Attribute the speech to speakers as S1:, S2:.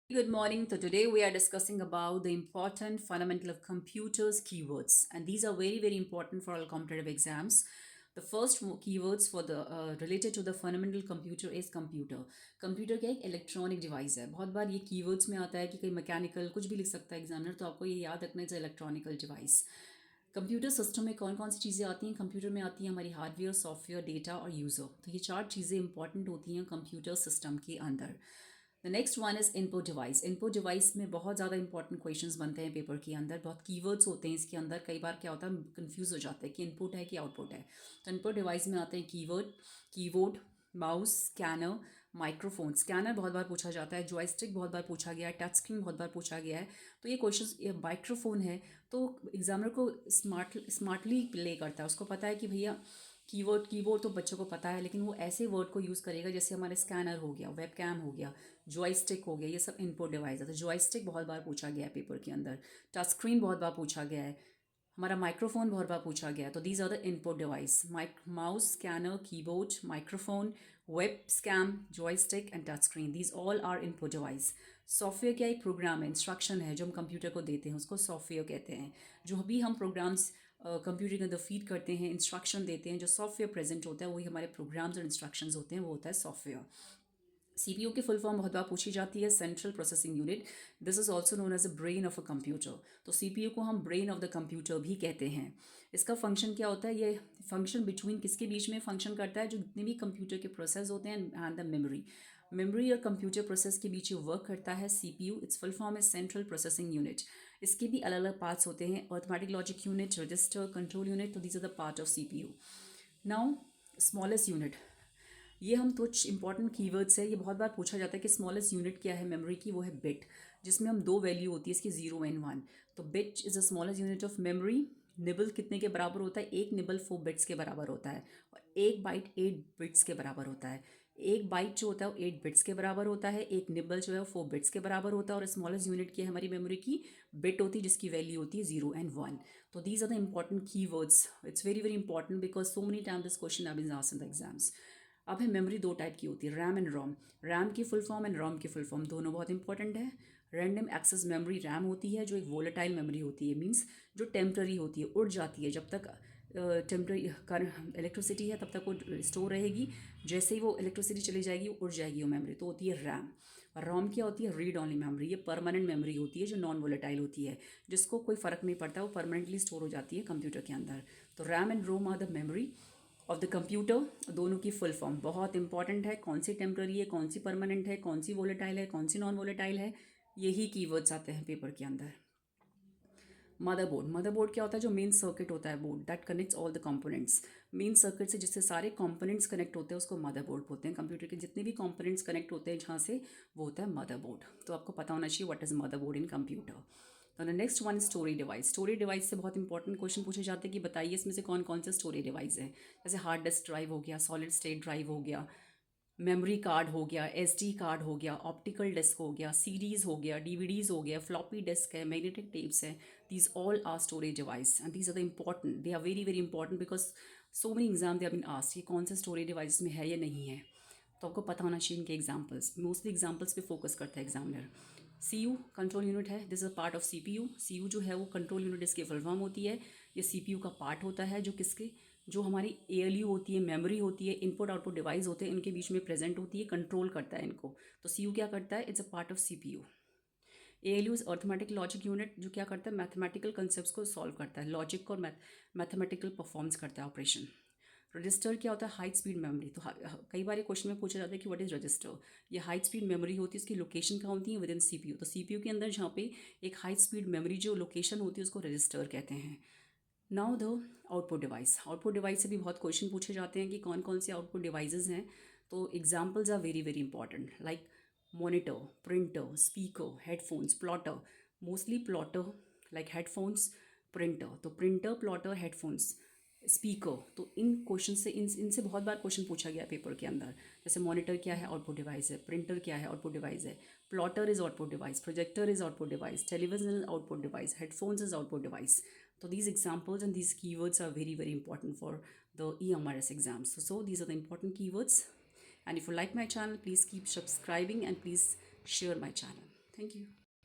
S1: Good morning. So today we are discussing about the important fundamental of computers keywords, and these are very important for all competitive exams. The first keywords for the related to the fundamental computer is computer. Computer क्या है, एक electronic device है. बहुत बार ये keywords में आता है कि कहीं मैकेनिकल कुछ भी लिख सकता है एग्जामिनर, तो आपको ये याद रखना है इलेक्ट्रॉनिकल डिवाइस. कंप्यूटर सिस्टम में कौन कौन सी चीज़ें आती हैं? कंप्यूटर में आती हैं हमारी हार्डवेयर, सॉफ्टवेयर, डेटा और यूज़र. तो ये चार चीज़ें इंपॉर्टेंट होती हैं कंप्यूटर सिस्टम के अंदर. The next one is input device. Input device में बहुत ज़्यादा इंपॉर्टेंट क्वेश्चंस बनते हैं पेपर के अंदर. बहुत कीवर्ड्स होते हैं इसके अंदर. कई बार क्या होता है, कंफ्यूज हो जाता है कि इनपुट है कि आउटपुट है. तो इनपुट डिवाइस में आते हैं keyboard, mouse, scanner, microphone. Scanner बहुत बार पूछा जाता है, जॉयस्टिक बहुत बार पूछा गया है, टच स्क्रीन बहुत बार पूछा गया है. तो ये क्वेश्चन, माइक्रोफोन है तो एग्जामिनर को स्मार्टली प्ले करता है. उसको पता है कि भैया कीबोर्ड तो बच्चों को पता है, लेकिन वो ऐसे वर्ड को यूज़ करेगा जैसे हमारे स्कैनर हो गया, वेब कैम हो गया, जॉयस्टिक हो गया. ये सब इनपुट डिवाइस है. तो जॉयस्टिक बहुत बार पूछा गया है पेपर के अंदर. टच स्क्रीन बहुत बार पूछा गया है. हमारा माइक्रोफोन बहुत बार पूछा गया है. तो these are the input device: mouse, scanner, keyboard, microphone, web scam, joystick and touch screen. These all are input device. Software क्या, एक प्रोग्राम है, इंस्ट्रक्शन है जो हम कंप्यूटर को देते हैं, उसको सॉफ्टवेयर कहते हैं. जो भी हम प्रोग्राम्स कंप्यूटर के अंदर फीड करते हैं, इंस्ट्रक्शन देते हैं, जो सॉफ्टवेयर प्रेजेंट होता है वही हमारे प्रोग्राम्स और इंस्ट्रक्शंस होते हैं, वो होता है सॉफ्टवेयर. सीपीयू की फुल फॉर्म बहुत बार पूछी जाती है, central processing unit. This is also known as a brain of a computer. तो सीपीयू को हम ब्रेन ऑफ द कंप्यूटर भी कहते हैं. इसका फंक्शन क्या होता है? ये फंक्शन बिटवीन किसके बीच में फंक्शन करता है? जो जितने भी कंप्यूटर के प्रोसेस होते हैं एंड द मेमोरी और कंप्यूटर प्रोसेस के बीच वर्क करता है सीपीयू. इट्स फुल फॉर्म है सेंट्रल प्रोसेसिंग यूनिट. इसके भी अलग अलग पार्ट्स होते हैं: arithmetic logic unit, register, control unit. तो these are the part of CPU. Now smallest unit. ये हम कुछ इंपॉर्टेंट कीवर्ड्स है. ये बहुत बार पूछा जाता है कि स्मॉलेस्ट यूनिट क्या है मेमोरी की? वो है बिट, जिसमें हम दो वैल्यू होती है इसकी, 0 एंड 1. तो bit is the smallest unit of memory. Nibble कितने के बराबर होता है? एक निबल 4 बिट्स के बराबर होता है. और एक बाइट 8 बिट्स के बराबर होता है. एक बाइट जो होता है वो 8 बिट्स के बराबर होता है. एक निबल जो है वो 4 बिट्स के बराबर होता है. और स्मॉलेस्ट यूनिट की है हमारी मेमोरी की बिट होती है, जिसकी वैल्यू होती है 0 एंड 1. तो दीज आर द इंपॉर्टेंट की words. It's very important because so many time this question have been asked in the exams. अब है मेमोरी दो टाइप की होती है, रैम एंड रोम. रैम की फुल फॉर्म एंड रोम की फुल फॉर्म दोनों बहुत इंपॉर्टेंट है. रैंडम एक्सेस मेमोरी रैम होती है, जो एक वोलेटाइल मेमोरी होती है. मीन्स जो टेम्प्रेरी होती है, उड़ जाती है. जब तक टेम्प्रेरी इलेक्ट्रिसिटी है तब तक वो स्टोर रहेगी. जैसे ही वो इलेक्ट्रिसिटी चली जाएगी वो उड़ जाएगी वो मेमोरी. तो होती है रैम. और रोम क्या होती है? Read only memory. ये परमानेंट मेमोरी होती है जो नॉन वोलेटाइल होती है, जिसको कोई फ़र्क नहीं पड़ता, वो परमानेंटली स्टोर हो जाती है कंप्यूटर के अंदर. तो RAM and ROM are the memory of the computer. दोनों की फुल फॉर्म बहुत इंपॉर्टेंट है. कौन सी टेम्प्रेरी है, कौन सी परमानेंट है, कौन सी वोलेटाइल है, कौन सी नॉन वोलेटाइल है, यही कीवर्ड्स आते हैं पेपर के अंदर. मदरबोर्ड. मदरबोर्ड क्या होता है? जो मेन सर्किट होता है, board that connects all the components. Main circuit से जिससे सारे कंपोनेंट्स कनेक्ट होते हैं उसको मदरबोर्ड बोलते हैं. कंप्यूटर के जितने भी कंपोनेंट्स कनेक्ट होते हैं जहाँ से, वो होता है मदरबोर्ड. तो आपको पता होना चाहिए what is motherboard in computer. तो the next one storage device. Storage device से बहुत इंपॉर्टेंट क्वेश्चन पूछे जाते हैं कि बताइए इसमें से कौन कौन से स्टोरेज डिवाइस हैं. जैसे हार्ड डिस्क ड्राइव हो गया, सॉलिड स्टेट ड्राइव हो गया, मेमोरी कार्ड हो गया, एसडी कार्ड हो गया, ऑप्टिकल डिस्क हो गया, सीडीज़ हो गया, डीवीडीज़ हो गया, फ्लॉपी डिस्क है, मैग्नेटिक टेप्स है. These all are storage device and these are the important. They are very important because so many exam they have been asked ये कौन सा स्टोरेज डिवाइस में है या नहीं है. तो आपको पता होना चाहिए इनके एग्जाम्पल्स. मोस्टली एग्जाम्पल्स पे फोकस करता है examiner. C U control unit है. This is a part of C P U. C U जो है वो कंट्रोल यूनिट इसकी फुल फॉर्म होती है. ये सी पी यू का पार्ट होता है जो किसके, जो हमारी ए एल यू होती है, मेमोरी होती है, इनपुट आउटपुट डिवाइस होते हैं, इनके बीच में प्रेजेंट होती है, कंट्रोल करता है इनको. तो सी यू क्या करता है? It's a part of C P U. A L U is arithmetic logic unit, जो क्या करता है? मैथमेटिकल कंसेप्ट को सॉल्व करता है, लॉजिक और मैथमेटिकल परफॉर्म्स करता है ऑपरेशन. रजिस्टर क्या होता है? High speed memory. तो कई बार ये क्वेश्चन में पूछा जाता है कि व्हाट इज रजिस्टर. ये हाई स्पीड मेमोरी होती है, इसकी लोकेशन कहाँ होती है? With in CPU. तो सीपीयू के अंदर जहाँ पे एक हाई स्पीड मेमोरी जो लोकेशन होती है उसको रजिस्टर कहते हैं. Now the output device. Output device से भी बहुत क्वेश्चन पूछे जाते हैं कि कौन कौन से आउटपुट डिवाइसेज हैं. तो examples are very important, like monitor, printer, speaker, headphones, plotter. Mostly plotter, like headphones, printer. तो प्रिंटर, प्लॉटर, हेडफोन्स, स्पीकर. तो इन क्वेश्चन से इनसे बहुत बार क्वेश्चन पूछा गया पेपर के अंदर. जैसे मॉनिटर क्या है? आउटपुट डिवाइस है. प्रिंटर क्या है? आउटपुट डिवाइस है. Plotter is output device. Projector is output device. Television is output device. Headphones is output device. So these examples and these keywords are very important for the EMRS exams. So these are the important keywords. And if you like my channel, please keep subscribing and please share my channel. Thank you.